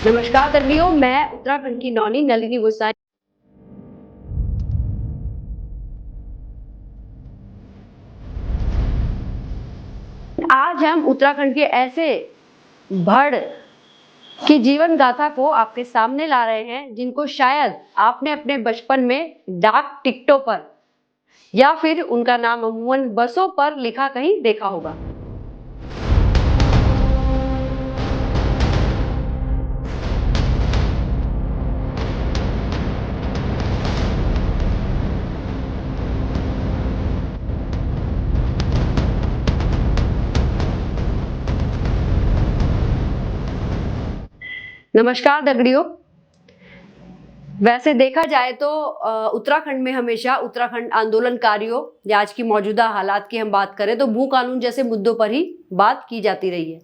नमस्कार दर्मियों, मैं उत्तराखंड की नौनी नलिनी गोसाई। आज हम उत्तराखंड के ऐसे भड़ की जीवन गाथा को आपके सामने ला रहे हैं जिनको शायद आपने अपने बचपन में डाक टिकटों पर या फिर उनका नाम अमूमन बसों पर लिखा कहीं देखा होगा। नमस्कार दगड़ियों, वैसे देखा जाए तो उत्तराखंड में हमेशा उत्तराखंड आंदोलनकारियों या आज की मौजूदा हालात की हम बात करें तो भू कानून जैसे मुद्दों पर ही बात की जाती रही है।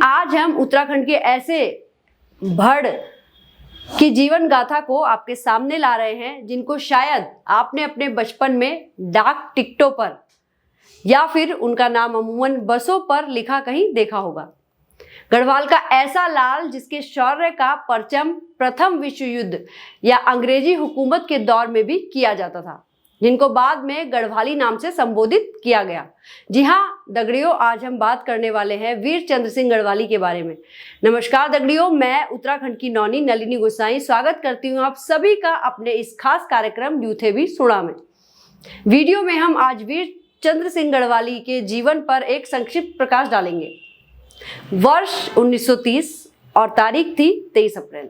आज हम उत्तराखंड के ऐसे भड़ की जीवन गाथा को आपके सामने ला रहे हैं जिनको शायद आपने अपने बचपन में डाक टिकटों पर या फिर उनका नाम अमूमन बसों पर लिखा कहीं देखा होगा। गढ़वाल का ऐसा लाल जिसके शौर्य का परचम प्रथम विश्व युद्ध या अंग्रेजी हुकूमत के दौर में भी किया जाता था, जिनको बाद में गढ़वाली नाम से संबोधित किया गया। जी हाँ दगड़ियों, आज हम बात करने वाले हैं वीर चंद्र सिंह गढ़वाली के बारे में। नमस्कार दगड़ियों, मैं उत्तराखंड की नौनी नलिनी गोसाई स्वागत करती हूँ आप सभी का अपने इस खास कार्यक्रम यूथे भी सुना में। वीडियो में हम आज वीर चंद्र सिंह गढ़वाली के जीवन पर एक संक्षिप्त प्रकाश डालेंगे। वर्ष 1930 और तारीख थी 23 अप्रैल।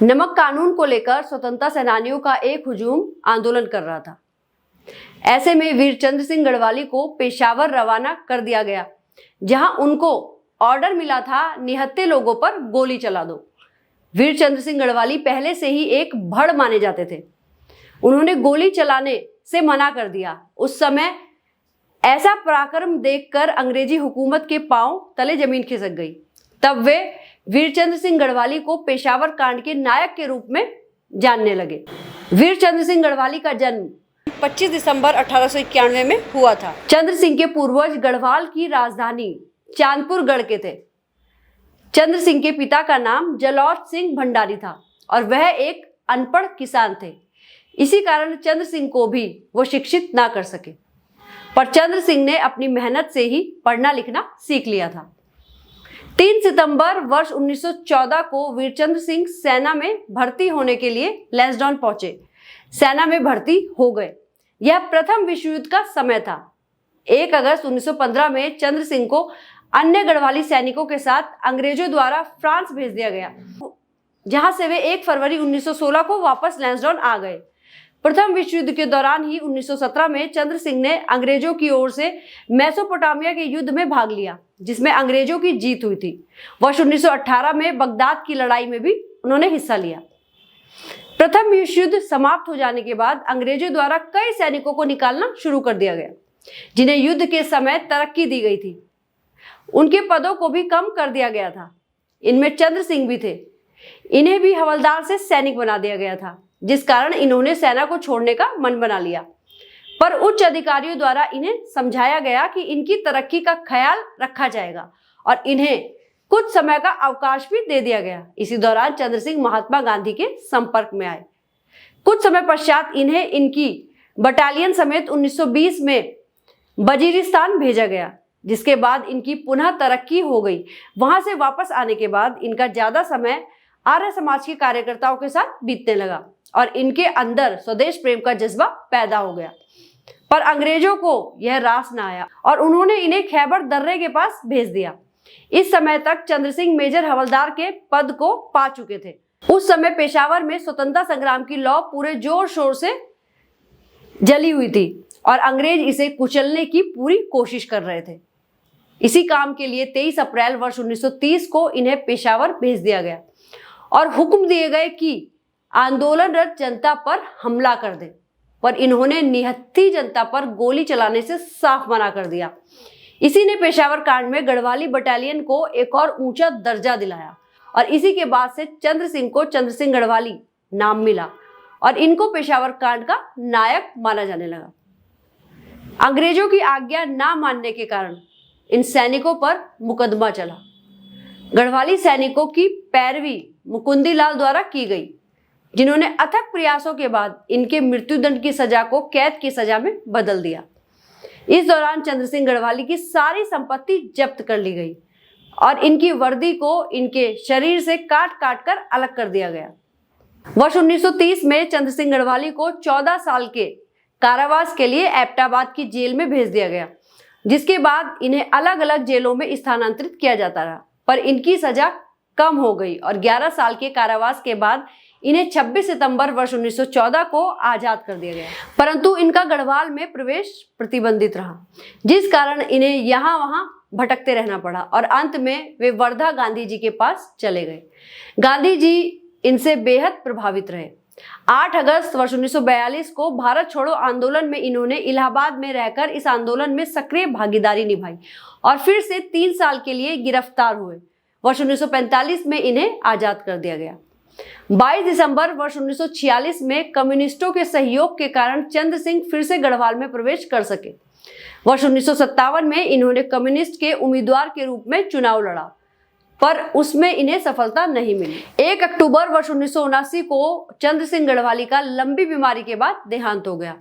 नमक कानून को लेकर स्वतंत्रता सेनानियों का एक हुजूम आंदोलन कर रहा था। ऐसे में वीर चंद्र सिंह गढ़वाली को पेशावर रवाना कर दिया गया, जहां उनको ऑर्डर मिला था निहत्थे लोगों पर गोली चला दो। वीर चंद्र सिंह गढ़वाली पहले से ही एक भड़ माने जाते थे। उन्होंने गोली चलाने से मना कर दिया। उस समय ऐसा पराक्रम देखकर अंग्रेजी हुकूमत के पांव तले जमीन खिसक गई। तब वे वीर चंद्र सिंह गढ़वाली को पेशावर कांड के नायक के रूप में जानने लगे। वीर चंद्र सिंह गढ़वाली का जन्म 25 दिसंबर 1891 में हुआ था। चंद्र सिंह के पूर्वज गढ़वाल की राजधानी चांदपुर गढ़ के थे। चंद्र सिंह के पिता का नाम जलौर सिंह भंडारी था और वह एक अनपढ़ किसान थे। इसी कारण चंद्र सिंह को भी वो शिक्षित ना कर सके, पर चंद्र सिंह ने अपनी मेहनत से ही पढ़ना लिखना सीख लिया था। 3 सितंबर वर्ष 1914 को वीरचंद्र सिंह सेना में भर्ती होने के लिए लैंसडाउन पहुंचे। सेना में भर्ती हो गए। यह प्रथम विश्व युद्ध का समय था। 1 अगस्त 1915 में चंद्र सिंह को अन्य गढ़वाली सैनिकों के साथ अंग्रेजों द्वारा फ्रांस भेज दिया गया, जहां से वे 1 फरवरी 1916 को वापस लैंसडाउन आ गए। प्रथम विश्व युद्ध के दौरान ही 1917 में चंद्र सिंह ने अंग्रेजों की ओर से मेसोपोटामिया के युद्ध में भाग लिया, जिसमें अंग्रेजों की जीत हुई थी। वर्ष 1918 में बगदाद की लड़ाई में भी उन्होंने हिस्सा लिया। प्रथम विश्व युद्ध समाप्त हो जाने के बाद अंग्रेजों द्वारा कई सैनिकों को निकालना शुरू कर दिया गया, जिन्हें युद्ध के समय तरक्की दी गई थी। उनके पदों को भी कम कर दिया गया था। इनमें चंद्र सिंह भी थे। इन्हें भी हवलदार से सैनिक बना दिया गया था, जिस कारण इन्होंने सेना को छोड़ने का मन बना लिया। पर उच्च अधिकारियों द्वारा इन्हें समझाया गया कि इनकी तरक्की का ख्याल रखा जाएगा और इन्हें कुछ समय का अवकाश भी दे दिया गया। इसी दौरान चंद्र सिंह महात्मा गांधी के संपर्क में आए। कुछ समय पश्चात इन्हें इनकी बटालियन समेत 1920 में वजीरिस्तान भेजा गया, जिसके बाद इनकी पुनः तरक्की हो गई। वहां से वापस आने के बाद इनका ज्यादा समय आर्य समाज के कार्यकर्ताओं के साथ बीतने लगा और इनके अंदर स्वदेश प्रेम का जज्बा पैदा हो गया। पर अंग्रेजों को यह रास न आया और उन्होंने इन्हें खैबर दर्रे के पास भेज दिया। इस समय तक चंद्र सिंह मेजर हवलदार के पद को पा चुके थे। उस समय पेशावर में स्वतंत्रता संग्राम की लौ पूरे जोर शोर से जली हुई थी और अंग्रेज इसे कुचलने की पूरी कोशिश कर रहे थे। इसी काम के लिए 23 अप्रैल वर्ष 1930 को इन्हें पेशावर भेज दिया गया और हुक्म दिए गए कि आंदोलनरत जनता पर हमला कर दें, पर इन्होंने निहत्थी जनता पर गोली चलाने से साफ मना कर दिया। इसी ने पेशावर कांड में गढ़वाली बटालियन को एक और ऊंचा दर्जा दिलाया और इसी के बाद से चंद्र सिंह को चंद्र सिंह गढ़वाली नाम मिला और इनको पेशावर कांड का नायक माना जाने लगा। अंग्रेजों की आज्ञा ना मानने के कारण इन सैनिकों पर मुकदमा चला। गढ़वाली सैनिकों की पैरवी मुकुंदी लाल द्वारा की गई, जिन्होंने अथक प्रयासों के बाद इनके मृत्युदंड की सजा को कैद की सजा में बदल दिया। इस दौरान चंद्र सिंह गढ़वाली की सारी संपत्ति जब्त कर ली गई और इनकी वर्दी को इनके शरीर से काट काट कर अलग कर दिया गया। वर्ष 1930 में चंद्र सिंह गढ़वाली को 14 साल के कारावास के लिए एबटाबाद की जेल में भेज दिया गया, जिसके बाद इन्हें अलग अलग जेलों में स्थानांतरित किया जाता रहा, पर इनकी सजा कम हो गई और 11 साल के कारावास के बाद इन्हें 26 सितंबर वर्ष 1914 को आजाद कर दिया गया। परंतु इनका गढ़वाल में प्रवेश प्रतिबंधित रहा, जिस कारण इन्हें यहाँ वहां भटकते रहना पड़ा और अंत में वे वर्धा गांधी जी के पास चले गए। गांधी जी इनसे बेहद प्रभावित रहे। 8 अगस्त वर्ष 1942 को भारत छोड़ो आंदोलन में इन्होंने इलाहाबाद में रहकर इस आंदोलन में सक्रिय भागीदारी निभाई और फिर से 3 साल के लिए गिरफ्तार हुए। वर्ष 1945 में इन्हें आजाद कर दिया गया। 22 दिसंबर वर्ष 1946 में कम्युनिस्टों के सहयोग के कारण चंद्र सिंह फिर से गढ़वाल में प्रवेश कर सके। वर्ष 1957 में इन्होंने कम्युनिस्ट के उम्मीदवार के रूप में चुनाव लड़ा, पर उसमें इन्हें सफलता नहीं मिली। 1 अक्टूबर वर्ष 1979 को चंद्र सिंह गढ़वाली का लंबी बीमारी के बाद देहांत हो गया।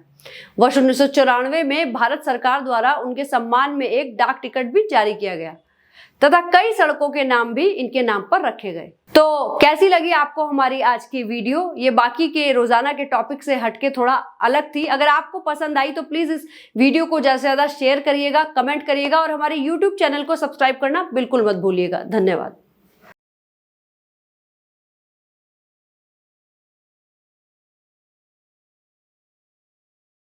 वर्ष 1994 में भारत सरकार द्वारा उनके सम्मान में एक डाक टिकट भी जारी किया गया तथा कई सड़कों के नाम भी इनके नाम पर रखे गए। तो कैसी लगी आपको हमारी आज की वीडियो? ये बाकी के रोजाना के टॉपिक से हटके थोड़ा अलग थी। अगर आपको पसंद आई तो प्लीज इस वीडियो को ज्यादा से ज्यादा शेयर करिएगा, कमेंट करिएगा और हमारे YouTube चैनल को सब्सक्राइब करना बिल्कुल मत भूलिएगा। धन्यवाद।